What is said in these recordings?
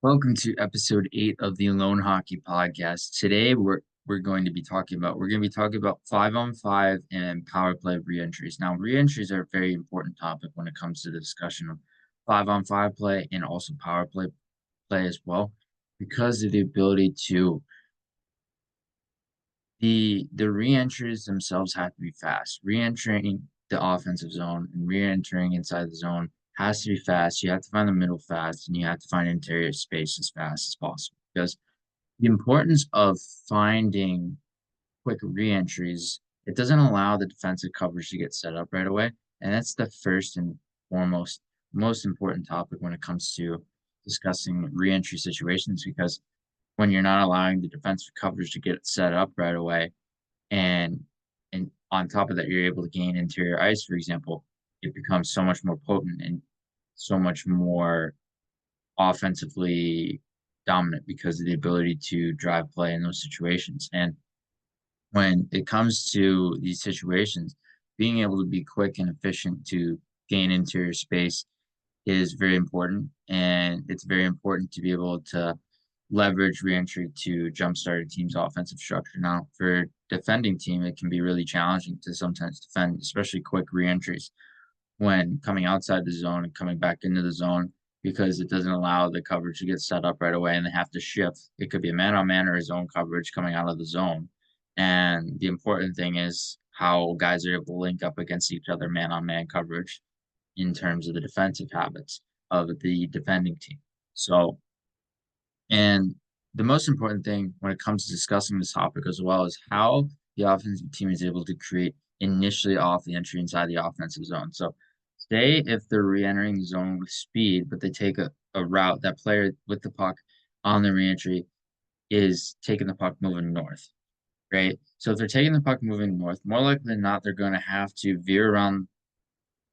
Welcome to episode 8 of the Loane Hockey Podcast. Today we're going to be talking about 5-on-5 and power play reentries. Now, reentries are a very important topic when it comes to the discussion of 5-on-5 play and also power play as well, because of the ability to the reentries themselves have to be fast. Reentering the offensive zone and reentering inside the zone has to be fast. You have to find the middle fast, and you have to find interior space as fast as possible. Because the importance of finding quick reentries, it doesn't allow the defensive coverage to get set up right away. And that's the first and foremost, most important topic when it comes to discussing reentry situations, because when you're not allowing the defensive coverage to get set up right away, and on top of that, you're able to gain interior ice, for example, it becomes so much more potent and so much more offensively dominant because of the ability to drive play in those situations. And when it comes to these situations, being able to be quick and efficient to gain interior space is very important. And it's very important to be able to leverage reentry to jumpstart a team's offensive structure. Now, for defending team, it can be really challenging to sometimes defend, especially quick reentries when coming outside the zone and coming back into the zone, because it doesn't allow the coverage to get set up right away and they have to shift. It could be a man-on-man or a zone coverage coming out of the zone. And the important thing is how guys are able to link up against each other man-on-man coverage in terms of the defensive habits of the defending team. So, and the most important thing when it comes to discussing this topic as well is how the offensive team is able to create initially off the entry inside the offensive zone. So, say if they're re-entering the zone with speed, but they take a route, that player with the puck on the re-entry is taking the puck moving north, right? So if they're taking the puck moving north, more likely than not, they're going to have to veer around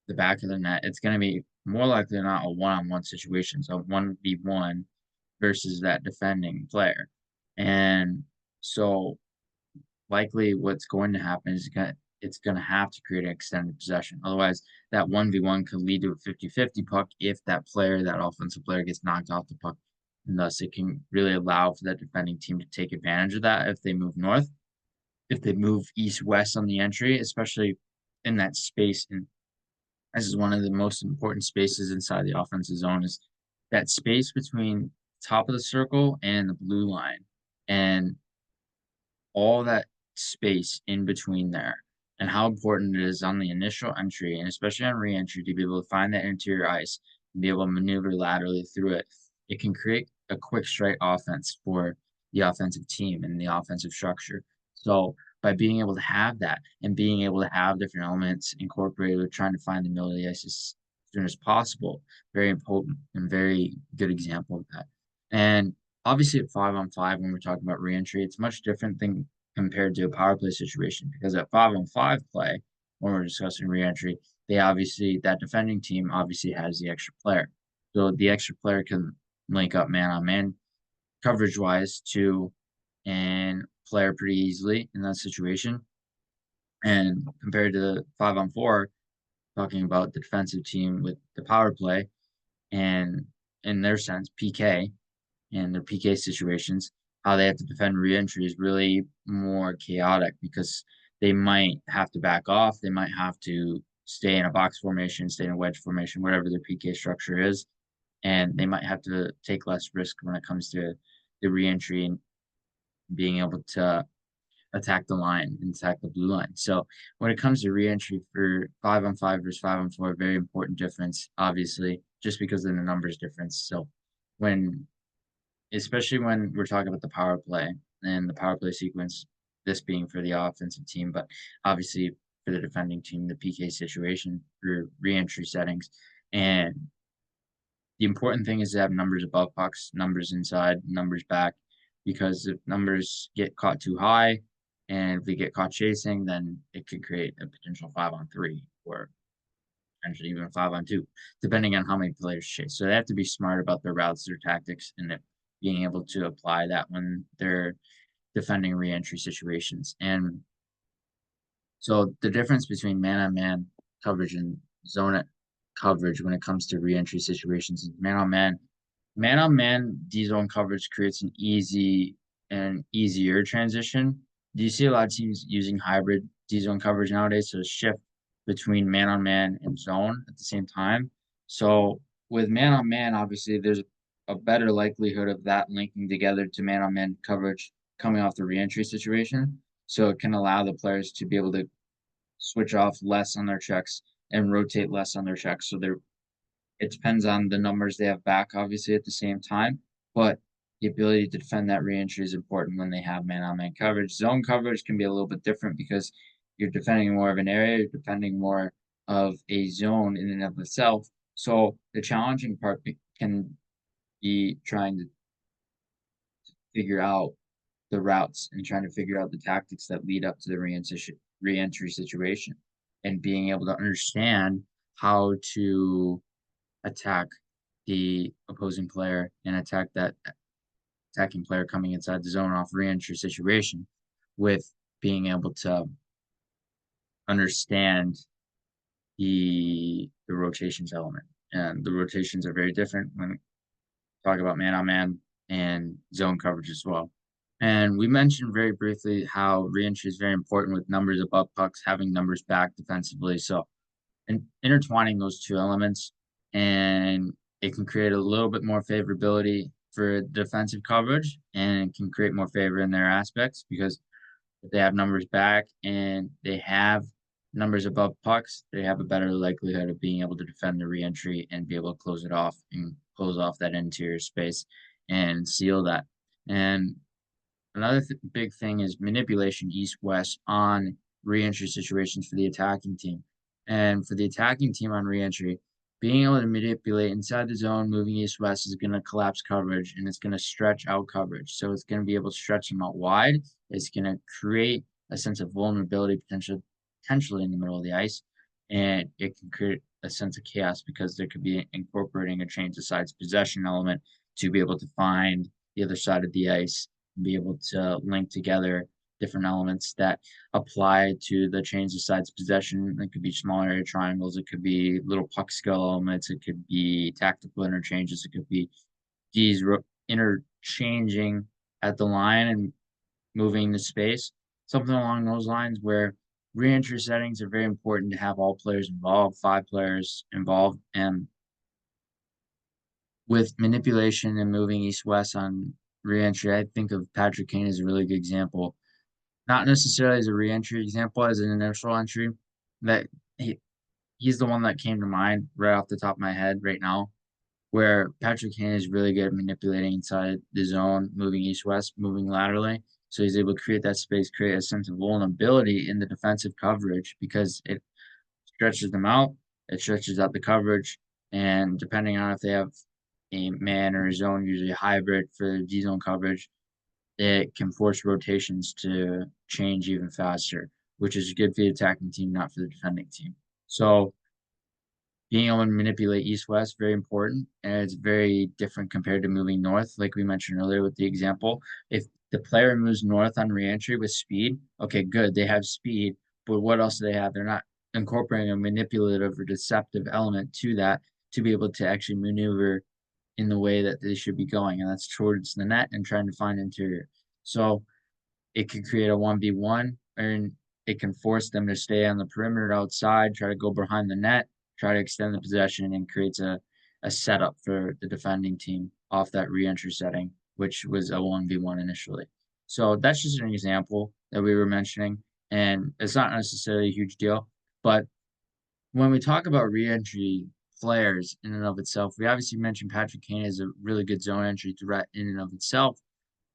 the back of the net. It's going to be more likely than not a one-on-one situation. So 1v1 versus that defending player. And so likely what's going to happen is it's going to have to create an extended possession. Otherwise, that 1v1 could lead to a 50-50 puck if that player, that offensive player, gets knocked off the puck. And thus, it can really allow for that defending team to take advantage of that if they move north. If they move east-west on the entry, especially in that space. And this is one of the most important spaces inside the offensive zone, is that space between top of the circle and the blue line. And all that space in between there, and how important it is on the initial entry and especially on re-entry to be able to find that interior ice and be able to maneuver laterally through it. It can create a quick straight offense for the offensive team and the offensive structure. So by being able to have that and being able to have different elements incorporated with trying to find the middle of the ice as soon as possible, very important and very good example of that. And obviously at 5-on-5, when we're talking about reentry, it's much different than compared to a power play situation, because at 5-on-5 play, when we're discussing reentry, that defending team obviously has the extra player. So the extra player can link up man on man coverage wise to and player pretty easily in that situation. And compared to the 5-on-4, talking about the defensive team with the power play and in their sense, PK, and their PK situations, how they have to defend reentry is really more chaotic, because they might have to back off. They might have to stay in a box formation, stay in a wedge formation, whatever their PK structure is. And they might have to take less risk when it comes to the reentry and being able to attack the line and attack the blue line. So when it comes to reentry for 5-on-5 versus 5-on-4, very important difference, obviously, just because of the numbers difference. So when especially when we're talking about the power play and the power play sequence, this being for the offensive team, but obviously for the defending team, the PK situation for reentry settings. And the important thing is to have numbers above pucks, numbers inside, numbers back, because if numbers get caught too high and if they get caught chasing, then it could create a potential 5-on-3 or potentially even 5-on-2, depending on how many players chase. So they have to be smart about their routes, their tactics, and being able to apply that when they're defending reentry situations. And so the difference between man-on-man coverage and zone coverage when it comes to reentry situations is man-on-man. Man on man D zone coverage creates an easier transition. Do you see a lot of teams using hybrid D zone coverage nowadays to shift between man on man and zone at the same time? So with man on man, obviously there's a better likelihood of that linking together to man on man coverage coming off the reentry situation. So it can allow the players to be able to switch off less on their checks and rotate less on their checks. So they're it depends on the numbers they have back, obviously, at the same time, but the ability to defend that reentry is important when they have man-on-man coverage. Zone coverage can be a little bit different because you're defending more of an area, you're defending more of a zone in and of itself. So the challenging part can be trying to figure out the routes and trying to figure out the tactics that lead up to the reentry situation and being able to understand how to attack the opposing player and attack that attacking player coming inside the zone off re-entry situation with being able to understand the rotations element. And the rotations are very different when we talk about man on man and zone coverage as well. And we mentioned very briefly how re-entry is very important with numbers above pucks, having numbers back defensively. So and intertwining those two elements, and it can create a little bit more favorability for defensive coverage and can create more favor in their aspects because if they have numbers back and they have numbers above pucks, they have a better likelihood of being able to defend the reentry and be able to close it off and close off that interior space and seal that. And another big thing is manipulation east-west on re-entry situations for the attacking team. And for the attacking team on re-entry, being able to manipulate inside the zone, moving east-west is going to collapse coverage and it's going to stretch out coverage. So it's going to be able to stretch them out wide. It's going to create a sense of vulnerability potentially in the middle of the ice. And it can create a sense of chaos because there could be incorporating a change of sides possession element to be able to find the other side of the ice be able to link together different elements that apply to the change of sides possession. It could be small area triangles, it could be little puck skill elements, it could be tactical interchanges, it could be these interchanging at the line and moving the space, something along those lines where re-entry settings are very important to have all players involved, 5 players involved, and with manipulation and moving east-west on re-entry, I think of Patrick Kane as a really good example. Not necessarily as a re-entry example, as an initial entry. That he's the one that came to mind right off the top of my head right now, where Patrick Kane is really good at manipulating inside the zone, moving east-west, moving laterally. So he's able to create that space, create a sense of vulnerability in the defensive coverage because it stretches them out, it stretches out the coverage, and depending on if they have a man or a zone, usually a hybrid for D zone coverage, it can force rotations to change even faster, which is good for the attacking team, not for the defending team. So being able to manipulate east west very important, and it's very different compared to moving north, like we mentioned earlier with the example. If the player moves north on reentry with speed, okay, good, they have speed, but what else do they have? They're not incorporating a manipulative or deceptive element to that to be able to actually maneuver in the way that they should be going, and that's towards the net and trying to find interior. So it could create a 1v1, and it can force them to stay on the perimeter outside, try to go behind the net, try to extend the possession, and creates a setup for the defending team off that re-entry setting, which was a 1v1 initially. So that's just an example that we were mentioning, and it's not necessarily a huge deal, but when we talk about re-entry players in and of itself, we obviously mentioned Patrick Kane as a really good zone entry threat in and of itself.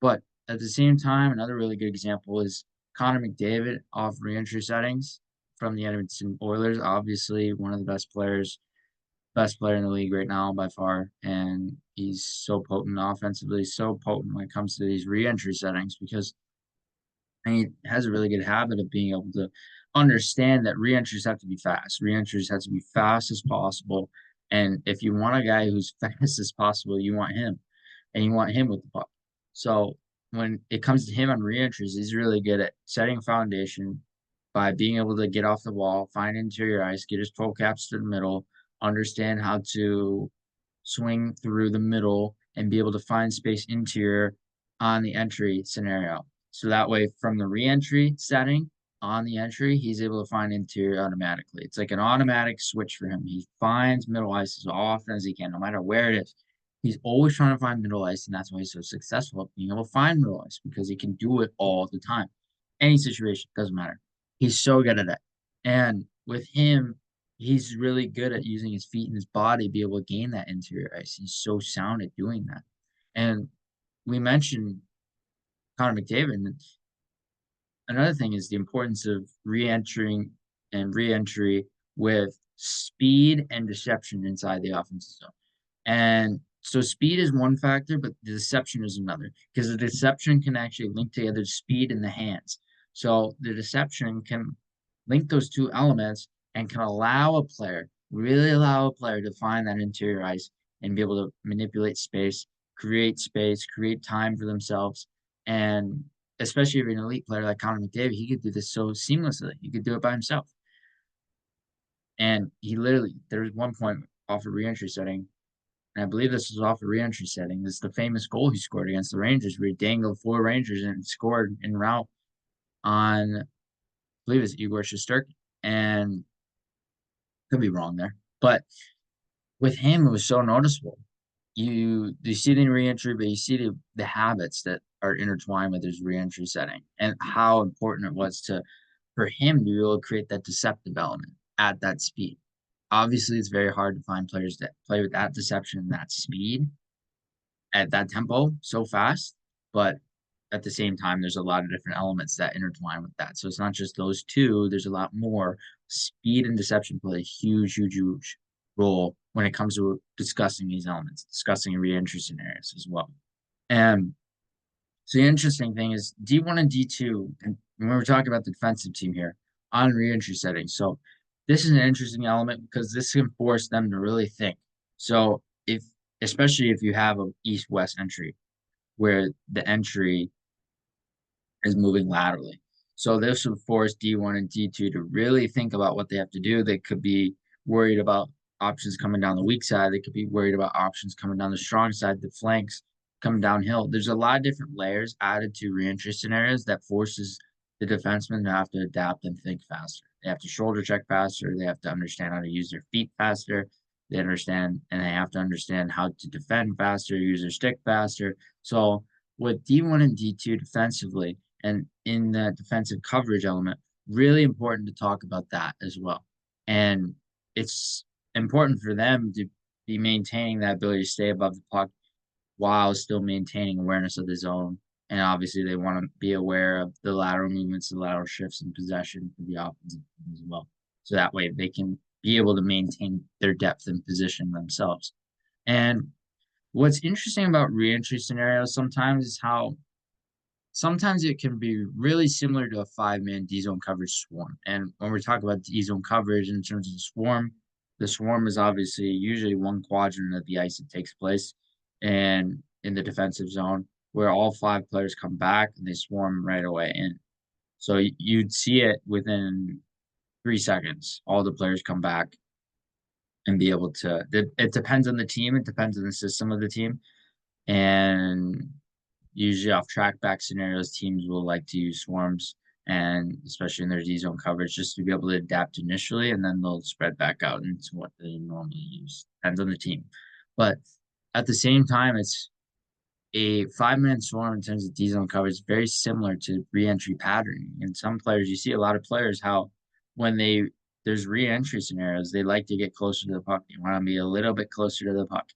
But at the same time, another really good example is Connor McDavid off re-entry settings from the Edmonton Oilers. Obviously, one of the best player in the league right now by far, and he's so potent offensively, so potent when it comes to these re-entry settings because he has a really good habit of being able to understand that re-entries have to be fast. Re-entries have to be fast as possible. And if you want a guy who's fast as possible, you want him. And you want him with the puck. So when it comes to him on re-entries, he's really good at setting foundation by being able to get off the wall, find interior ice, get his toe caps to the middle, understand how to swing through the middle and be able to find space interior on the entry scenario. So that way, from the re-entry setting on the entry, he's able to find interior automatically. It's like an automatic switch for him. He finds middle ice as often as he can, no matter where it is. He's always trying to find middle ice, and that's why he's so successful at being able to find middle ice because he can do it all the time. Any situation, doesn't matter. He's so good at it. And with him, he's really good at using his feet and his body to be able to gain that interior ice. He's so sound at doing that. And we mentioned Connor McDavid. And another thing is the importance of re-entering and re-entry with speed and deception inside the offensive zone. And so speed is one factor, but the deception is another because the deception can actually link together speed in the hands. So the deception can link those two elements and can allow a player, really allow a player to find that interior ice and be able to manipulate space, create time for themselves. And especially if you're an elite player like Connor McDavid, he could do this so seamlessly. He could do it by himself. And he literally, there was one point off a reentry setting, and I believe this was off a reentry setting. This is the famous goal he scored against the Rangers, where he dangled 4 Rangers and scored en route on, I believe it's Igor Shesterkin. And could be wrong there. But with him, it was so noticeable. You see the reentry, but you see the habits that are intertwined with his reentry setting and how important it was to for him to be able to create that deceptive element at that speed. Obviously, it's very hard to find players that play with that deception and that speed at that tempo so fast, but at the same time, there's a lot of different elements that intertwine with that. So it's not just those two, there's a lot more. Speed and deception play a huge role when it comes to discussing these elements, discussing re-entry scenarios as well. And so the interesting thing is D1 and D2, and when we're talking about the defensive team here on re-entry settings. So this is an interesting element because this can force them to really think. So if, especially if you have a east-west entry, where the entry is moving laterally. So this would force D1 and D2 to really think about what they have to do. They could be worried about options coming down the weak side. They could be worried about options coming down the strong side, the flanks coming downhill. There's a lot of different layers added to reentry scenarios that forces the defenseman to have to adapt and think faster. They have to shoulder check faster. They have to understand how to use their feet faster. They understand and they have to understand how to defend faster, use their stick faster. So with D1 and D2 defensively, and in the defensive coverage element, really important to talk about that as well. And it's important for them to be maintaining that ability to stay above the puck while still maintaining awareness of the zone. And obviously, they want to be aware of the lateral movements, the lateral shifts in possession for the offensive team as well. So that way they can be able to maintain their depth and position themselves. And what's interesting about reentry scenarios sometimes is how sometimes it can be really similar to a 5-man D zone coverage swarm. And when we're talking about D zone coverage in terms of the swarm is obviously usually one quadrant of the ice that takes place and in the defensive zone where all 5 players come back and they swarm right away in. So you'd see it within 3 seconds. All the players come back and be able to. It depends on the team. It depends on the system of the team. And usually off track back scenarios, teams will like to use swarms and especially in their D zone coverage just to be able to adapt initially and then they'll spread back out into what they normally use. Depends on the team. But at the same time, it's a 5-man swarm in terms of D zone coverage, very similar to re-entry patterning. And some players, you see a lot of players how when there's re-entry scenarios, they like to get closer to the puck. You want to be a little bit closer to the puck.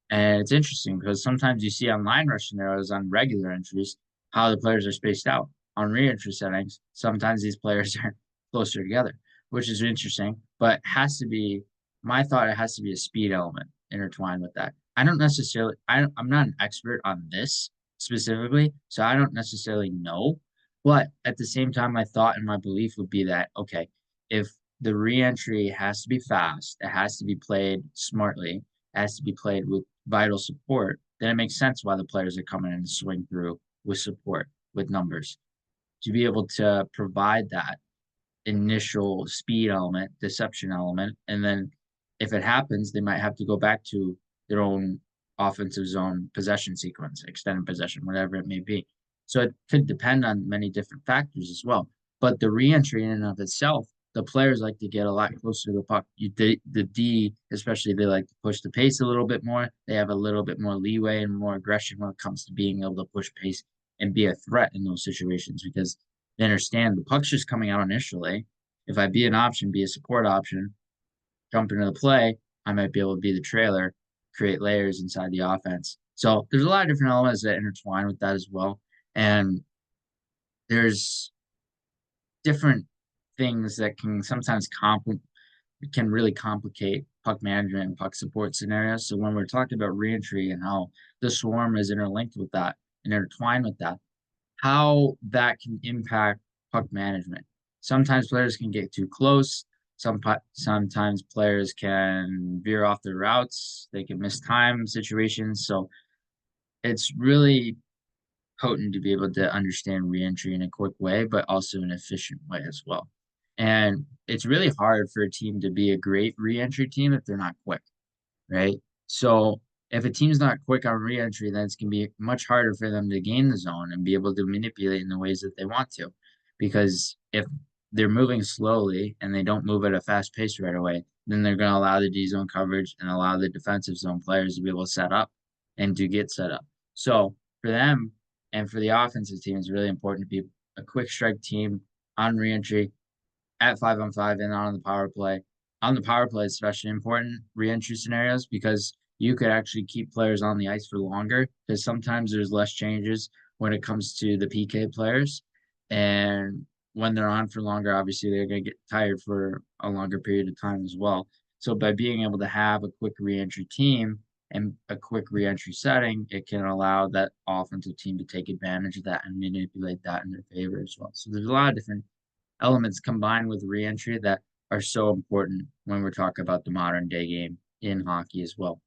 And it's interesting because sometimes you see on line rush scenarios on regular entries how the players are spaced out. On re-entry settings, sometimes these players are closer together, which is interesting. But has to be my thought. It has to be a speed element intertwined with that. I don't necessarily. I'm not an expert on this specifically, so I don't necessarily know. But at the same time, my thought and my belief would be that okay, if the re-entry has to be fast, it has to be played smartly, it has to be played with vital support, then it makes sense why the players are coming in and swing through with support, with numbers, to be able to provide that initial speed element, deception element, and then if it happens, they might have to go back to their own offensive zone possession sequence, extended possession, whatever it may be. So it could depend on many different factors as well. But the reentry in and of itself, the players like to get a lot closer to the puck. The D, especially, they like to push the pace a little bit more. They have a little bit more leeway and more aggression when it comes to being able to push pace and be a threat in those situations because they understand the puck's just coming out initially. If I be an option, be a support option, jump into the play, I might be able to be the trailer, create layers inside the offense. So there's a lot of different elements that intertwine with that as well. And there's different things that can sometimes can really complicate puck management and puck support scenarios. So when we're talking about reentry and how the swarm is interlinked with that and intertwined with that, how that can impact puck management. Sometimes players can get too close. Sometimes players can veer off their routes. They can miss time situations. So it's really potent to be able to understand reentry in a quick way, but also an efficient way as well. And it's really hard for a team to be a great reentry team if they're not quick, right? So if a team's not quick on reentry, then it's going to be much harder for them to gain the zone and be able to manipulate in the ways that they want to. Because if they're moving slowly and they don't move at a fast pace right away, then they're going to allow the D zone coverage and allow the defensive zone players to be able to set up and to get set up. So for them and for the offensive team, it's really important to be a quick strike team on reentry at 5-on-5 and on the power play. On the power play, especially important reentry scenarios because you could actually keep players on the ice for longer because sometimes there's less changes when it comes to the PK players. And when they're on for longer, obviously they're going to get tired for a longer period of time as well. So by being able to have a quick reentry team and a quick reentry setting, it can allow that offensive team to take advantage of that and manipulate that in their favor as well. So there's a lot of different elements combined with reentry that are so important when we're talking about the modern day game in hockey as well.